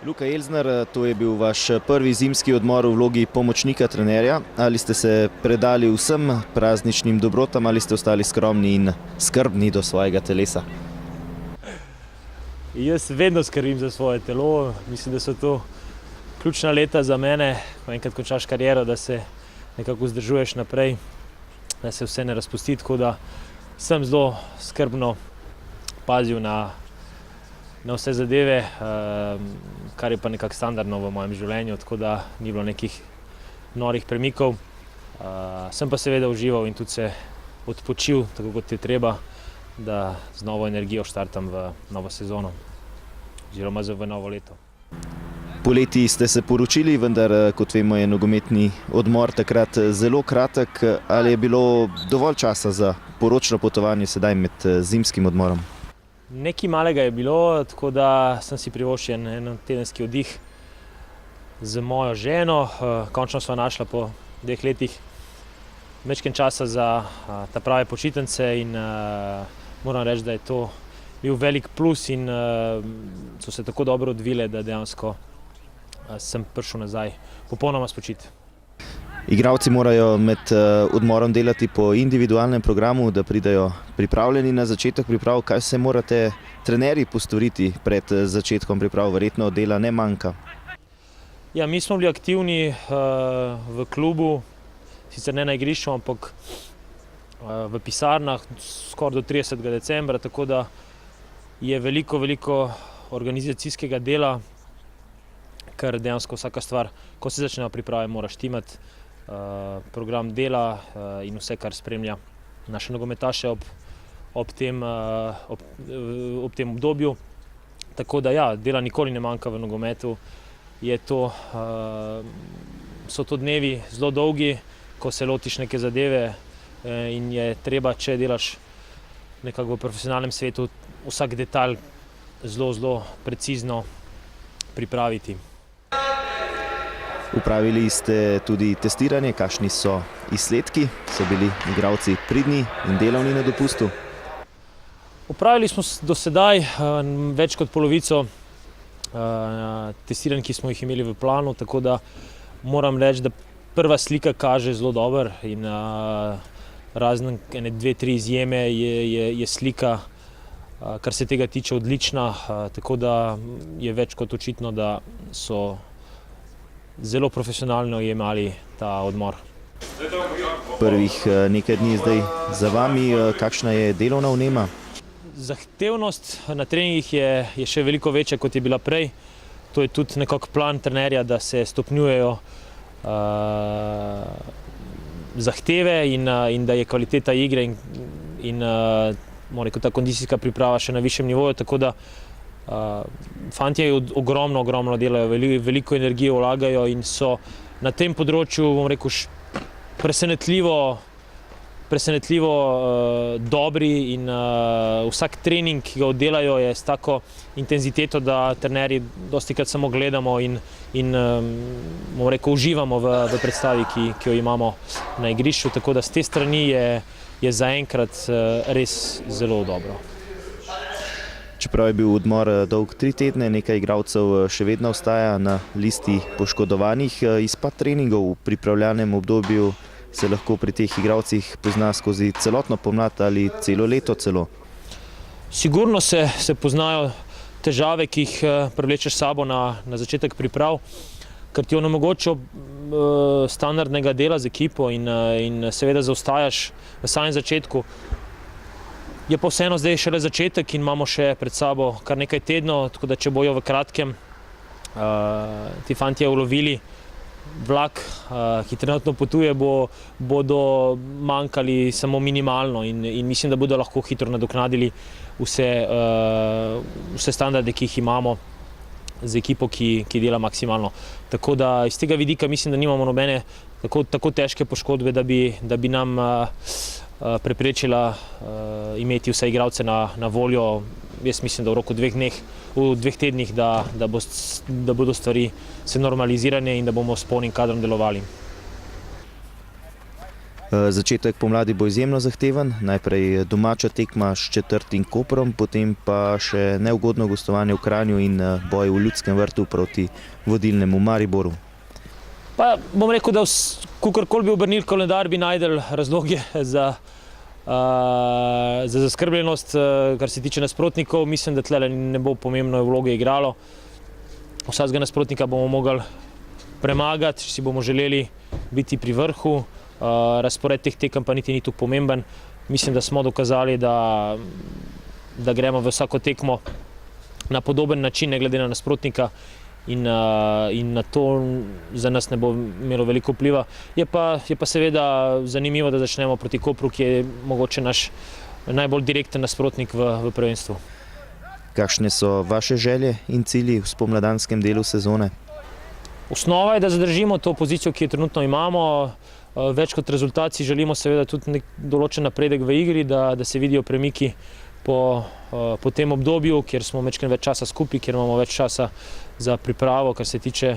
Luka Elzner, to je bil vaš prvi zimski odmor v vlogi pomočnika trenerja. Ali ste se predali vsem prazničnim dobrotam ali ste ostali skromni in skrbni do svojega telesa? Jaz vedno skrbim za svoje telo. Mislim, da so to ključna leta za mene, ko enkrat končaš kariero, da se nekako vzdržuješ naprej, da se vse ne razpusti, tako da sem zelo skrbno pazil na vse zadeve, kar je pa nekako standardno v mojem življenju, tako da ni bilo nekih norih premikov. Sem pa seveda užival in tudi se odpočil, tako kot je treba, da z novo energijo štartam v novo sezono oziroma v novo leto. Poleti ste se poročili, vendar, kot vemo, je nogometni odmor takrat zelo kratek. Ali je bilo dovolj časa za poročno potovanje sedaj med zimskim odmorom? Nekaj malega je bilo, tako da sem si privoščil en tedenski oddih z mojo ženo. Končno sva našla po 2 letih majčkeno časa za ta prave počitnice in moram reči, da je to bil velik plus in so se tako dobro odvile, da dejansko sem prišel nazaj popolnoma spočit. Igralci morajo med odmorom delati po individualnem programu, da pridejo pripravljeni na začetek priprav. Kaj vse morate trenerji postoriti pred začetkom priprav? Verjetno dela ne manjka. Ja, mi smo bili aktivni v klubu, sicer ne na igrišču, ampak v pisarnah skoraj do 30. decembra, tako da je veliko organizacijskega dela, ker dejansko vsaka stvar, ko se začne priprave, mora štimati. Program dela in vse, kar spremlja naše nogometaše ob tem obdobju. Tako da ja, dela nikoli ne manjka v nogometu. So to dnevi zelo dolgi, ko se lotiš neke zadeve in je treba, če delaš nekako v profesionalnem svetu, vsak detalj zelo precizno pripraviti. Upravili ste tudi testiranje, kakšni so izsledki, so bili igralci pridni in delavni na dopustu? Upravili smo do sedaj več kot polovico testiranj, ki smo jih imeli v planu, tako da moram reči, da prva slika kaže zelo dobro in razen 2-3 izjeme je slika, kar se tega tiče, odlična, tako da je več kot očitno, da so zelo profesionalno jemali ta odmor. Prvih nekaj dni zdaj za vami, kakšna je delovna vnema? Zahtevnost na treningih je še veliko večja, kot je bila prej. To je tudi nekako plan trenerja, da se stopnjujejo zahteve in da je kvaliteta igre in ta kondicijska priprava še na višjem nivoju, tako da fantje ogromno delajo, veliko energije vlagajo in so na tem področju, bom rekel, presenetljivo dobri in vsak trening, ki ga oddelajo, je s tako intenziteto, da trenerji dostikrat samo gledamo in bom rekel, uživamo v predstavi, ki jo imamo na igrišču, tako da s te strani je zaenkrat res zelo dobro. Čeprav je bil odmor dolg 3 tedne, nekaj igralcev še vedno ostaja na listi poškodovanih. Izpad treningov v pripravljalnem obdobju se lahko pri teh igralcih pozna skozi celotno pomlad ali celo leto celo. Sigurno se poznajo težave, ki jih privlečeš s sabo na začetek priprav, ker ti onemogočijo standardnega dela z ekipo in seveda zaostajaš v samem začetku. Je pa vseeno zdaj šele začetek in imamo še pred sabo kar nekaj tednov, tako da če bojo v kratkem ti fantje ulovili vlak, ki trenutno potuje, bodo manjkali samo minimalno in mislim, da bodo lahko hitro nadoknadili vse standarde, ki jih imamo z ekipo, ki dela maksimalno. Tako da iz tega vidika mislim, da nimamo nobene tako težke poškodbe, da bi nam preprečila imeti vse igralce na voljo. Jaz mislim, da v roku 2 tednih, da bodo stvari se normalizirane in da bomo s polnim kadrom delovali. Začetek pomladi bo izjemno zahteven, najprej domača tekma s četrtim Koprom, potem pa še neugodno gostovanje v Kranju in boj v Ljudskem vrtu proti vodilnemu Mariboru. Pa bom rekel, da kakorkoli bi obrnili koledar, bi našli razloge za zaskrbljenost, kar se tiče nasprotnikov. Mislim, da tle ne bo pomembno vloge igralo. Vsakega nasprotnika bomo mogli premagati, če si bomo želeli biti pri vrhu. Razpored teh tekem pa niti ni tako pomemben. Mislim, da smo dokazali, da gremo v vsako tekmo na podoben način, ne glede na nasprotnika, in na to za nas ne bo imelo veliko vpliva. Je pa seveda zanimivo, da začnemo proti Kopru, ki je mogoče naš najbolj direkten nasprotnik v prvenstvu. Kakšne so vaše želje in cilji v spomladanskem delu sezone? Osnova je, da zadržimo to pozicijo, ki jo trenutno imamo. Več kot rezultat si želimo seveda tudi določen napredek v igri, da se vidijo premiki po tem obdobju, kjer smo majčkeno več časa skupaj, kjer imamo več časa za pripravo, kar se tiče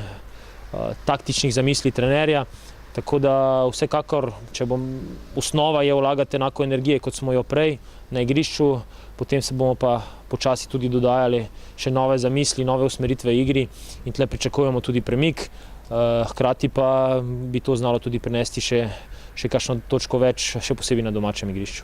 taktičnih zamisli trenerja. Tako da vsekakor, osnova je vlagati enako energije, kot smo jo prej na igrišču, potem se bomo pa počasi tudi dodajali še nove zamisli, nove usmeritve igri in tle pričakujemo tudi premik. Hkrati pa bi to znalo tudi prinesti še kakšno točko več, še posebej na domačem igrišču.